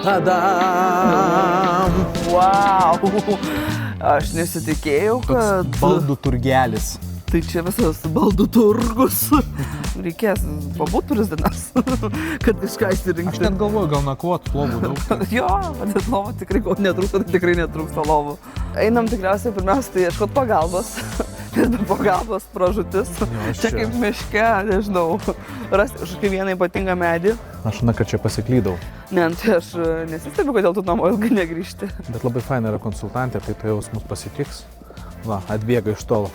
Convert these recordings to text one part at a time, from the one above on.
Tadam! Wow! Aš nesitikėjau, kad... Baldų turgelis. Tai čia visas baldų turgus. Reikės pabūt 3 dienas, kad kažką įsirinkti. Aš net galvoju, gal nakvot lovų daug. Jo, bet lovų tikrai netrūksta, tai tikrai netrūksta lovų. Einam tikriausiai pirmiausia, tai ieškot pagalbos. Nes be pagalbos pražūtis. Čia kaip miške, nežinau, rasti kažkokį vieną ypatingą medį. Aš kad čia pasiklydau. Ne, tai aš nesistebiu, kodėl tu namo ilgai negrįžti. Bet labai faina yra konsultantė, tai tu jau mus pasitiks. Va, atbėga iš tolo.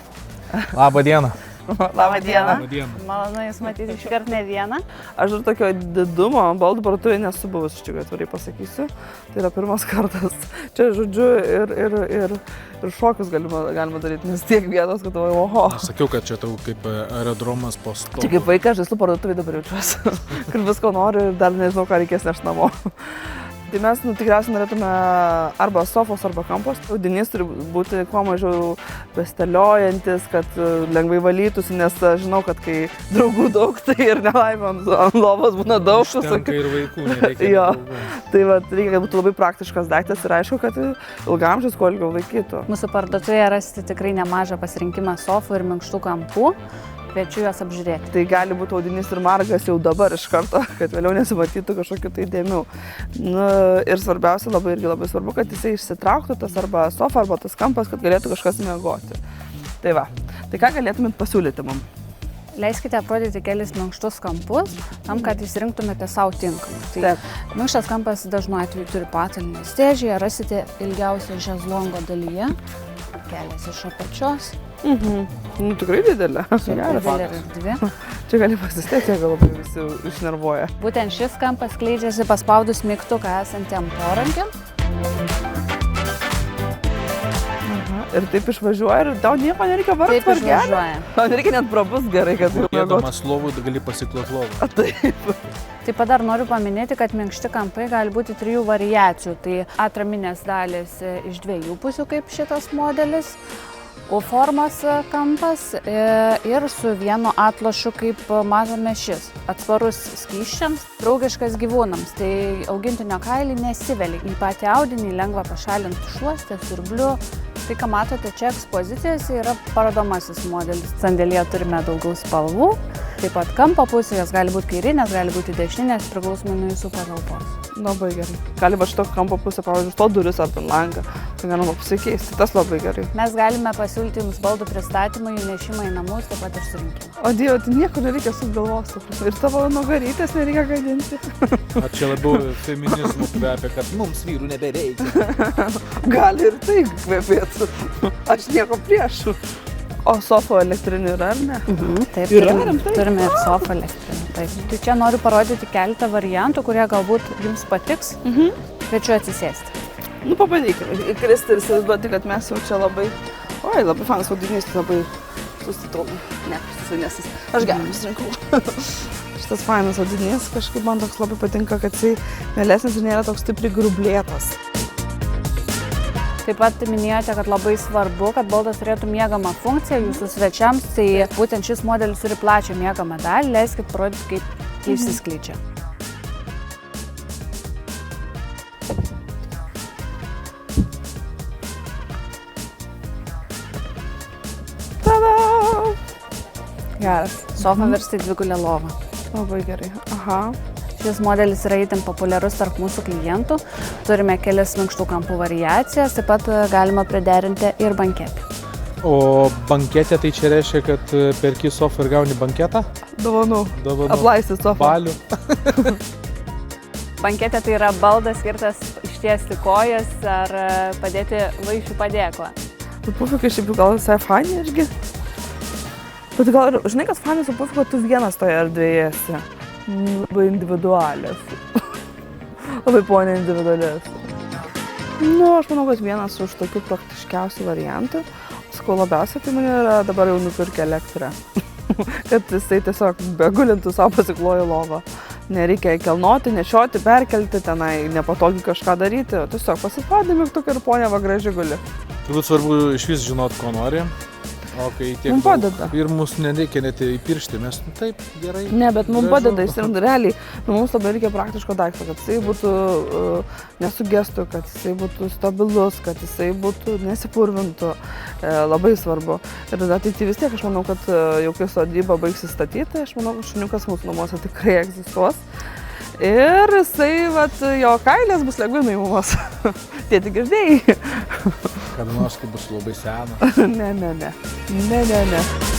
Labą dieną. Labą dieną. Malonu Jūs matyti iš karto ne vieną. Aš dar tokio didumo baldų parduotuvėje nesu buvus, iš tikrųjų atvirai pasakysiu. Tai yra pirmas kartas. Čia, žodžiu, ir šokius galima daryti, nes tiek vietos, kad tavo, oho. Aš sakiau, kad čia tau kaip aerodromas po stogu. Čia kaip vaikas žaislų parduotuvėje dabar jaučiuosi. Kur visko noriu ir dar nežinau, ką reikės nešti namo. Tai mes tikriausiai norėtume arba sofos, arba kampos. Audinys turi būti kuo mažiau besteliojantis, kad lengvai valytųsi, nes žinau, kad kai draugų daug, tai ir nelaimė ant lovos būna daug. Užtenka ir vaikų, nereikia jo. draugų. Tai va, reikia, kad būtų labai praktiškas daiktas ir aišku, kad ilgamžis kuo ilgiau laikytų. Mūsų parduotuvėje rasite tikrai nemažą pasirinkimą sofų ir minkštų kampų. Kviečiu juos apžiūrėti. Tai gali būti audinys ir margas jau dabar iš karto, kad vėliau nesimatytų kažkokių tai dėmių. Ir svarbiausia, labai svarbu, kad jisai išsitrauktų tas arba sofa, arba tas kampas, kad galėtų kažkas miegoti. Tai va, tai ką galėtumėt pasiūlyti mums? Leiskite aprodyti kelis minkštus kampus, tam, kad įsirinktumėte savo tinkamus. Tai minkštas kampas dažnu atveju turi patalynės dėžėje, rasite ilgiausią žezlongo dalyje, kelias iš apačios. Tikrai didelė. Didelė ir 2. Čia gali pasistėti, gal labai visi išnervuoja. Būtent šis kampas skleidžiasi paspaudus mygtuką esantį ant porankio. Ir taip išvažiuoja ir tau nieko nereikia vargti. Taip išvažiuoja. Tau nereikia net prabus gerai, kad jau mėgotų. Mėgodamas lovų gali pasiklot lovą. Taip. Taip pat dar noriu paminėti, kad minkšti kampai gali būti 3 variacijų. Tai atraminės dalys iš 2 pusių kaip šitas modelis, U formos kampas ir su vienu atlošu kaip matome šis. Atsparus skysčiams, draugiškas gyvūnams, tai augintinio kailį nesiveli. Į patį audinį lengva pašalinti šluostę, siurbliu. Tai, ką matote čia ekspozicijose, yra parodomasis modelis. Sandėlyje turime daugiau spalvų. Taip pat kampo pusės gali būti kairinės, gali būti dešinės, priklausomai nuo jūsų patalpos. Labai gerai. Gali va šito kampo pusę, pavyzdžiui, to duris ar langą. Tai galima pasikeisti, tas labai gerai. Mes galime pasiūlyti jums baldų pristatymą, jų nešimą į namus, taip pat ir surinkimą. O Dieve, tai nieko nereikia su galvos. Ir tavo nugarytės nereikia gadinti. O čia labiau feminizmų kvepia, kad mums vyrų nebereikia. Gali ir tai kvepėtų. Aš nieko prieš. O sofų elektrinių yra, ar ne? Taip, Yra, turime ir sofą elektrinį. Taip. Tai čia noriu parodyti keletą variantų, kurie galbūt jums patiks. Kviečiu atsisėsti. Nu, pabandykime. Įkristi ir įsivaizduoti, kad mes jau čia labai... Oi, labai fanas audinys, labai susitolų. Ne, susitolnėsis. Aš gerai susirinkau. Šitas fainas audinys, kažkaip man toks labai patinka, kad jisai mielesnis ir nėra toks stipriai grublėtas. Taip pat minėjote, kad labai svarbu, kad baldas turėtų miegamą funkciją jūsų svečiams, tai būtent šis modelis turi plačią miegamą dalį, leiskit parodyti, kaip išsiskleidžia. Tada! Geras. Sofa virsta dvigulė lova. Labai gerai. Aha. Šis modelis yra itin populiarus tarp mūsų klientų. Turime kelias minkštų kampų variacijas, taip pat galima priderinti ir banketą. O banketė tai čia reiškia, kad perki sofą ir gauni banketą? Dovanų. Aplaistyt sofą. Balių. Banketė tai yra baldas skirtas ištiesti kojas ar padėti vaišių padėklą. Tu pufikai šiaip gal visai fani irgi. Bet gal, žinai, kas fani su pufiko, tu vienas toje erdvėje esi. Labai individualės. Labai ponė individualės. Nu, aš manau, kad vienas iš tokių praktiškiausių variantų. Sakau, labiausiai tai man yra dabar jau nupirkę elektrą. Kad jisai tiesiog begulintų savo pasiklojo lovą. Nereikia kelnoti, nešioti, perkelti tenai, nepatogiai kažką daryti. Tiesiog pasispaudė mygtuką ir ponia va gražiai guli. Turbūt svarbu iš vis žinot, ko nori. O kai tiek Mums padeda. Ir mūsų nereikia net įpiršti, mes taip gerai. Ne, bet mums gražu. padeda, jis ir realiai, mums labai reikia praktiško daikto, kad jisai būtų nesugestų, kad jisai būtų stabilus, kad jisai būtų nesipurvintų, labai svarbu. Ir ateityje vis tiek, aš manau, kad jau kai sodyba baigsis statyti, aš manau, kad šuniukas mūsų namuose tikrai egzistuos. Ir jisai, vat, jo kailės bus lengvai nuimamas. Tėti girdėjai? Kad nors kai bus labai senas. Ne.